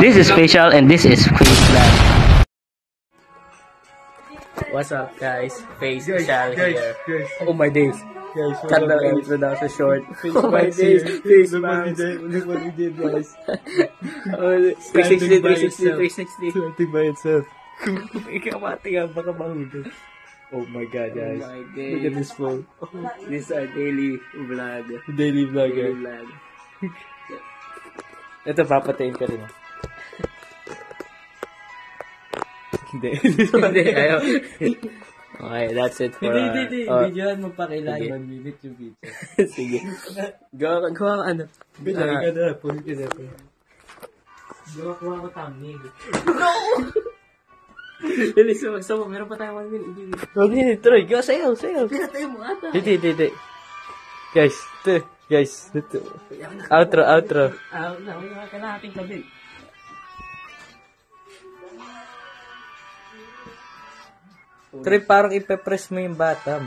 This is facial and this is face lab. What's up, guys? Facial here. Oh my days. Guys, Cut the intro down so short. Oh my days. Face mask. Look what we did, guys. 360, 360, 360. Standing by itself. Ikamati nga, baka mahulog. Oh my god, guys. Oh my days. Look at this phone. This is our daily vlog. Daily vlog, Daily guys. vlog. Ito, papatayin ka rin. Hindi. Hindi, ayaw. Okay, that's it for Hindi. Videoan mo pa kailangan. sige. 1 minute yung video. Sige. Gawa ka ano. Gawa ka na. Puli ka na. Gawa ko thumbnail. Hindi, so, meron pa tayo 1 minute. Hindi, Troy. Gawa sayo. Pinatay mo ata. Hindi. Guys, ito. Guys, ito. Outro. Kailangan natin sabi. Troy, parang ipe-press mo yung bottom.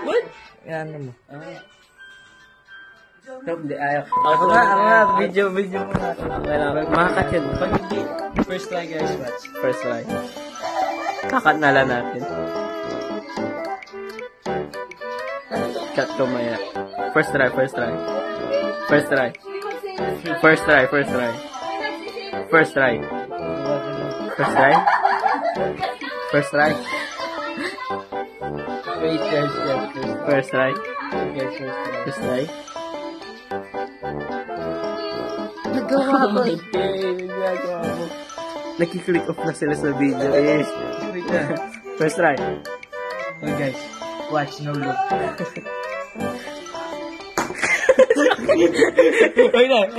What? Yan mo. Hindi, ayaw. Ako nga. Video mo nga. Makakat yun. Pag hindi, first try guys, watch. First try. Kakat na lang natin. Cut ko maya. First try. First try. Wait lang, nagawa ko. Nagawa mo. Nagki-click off na sila sa video. First try. Okay, guys. Watch, no look. Wait lang.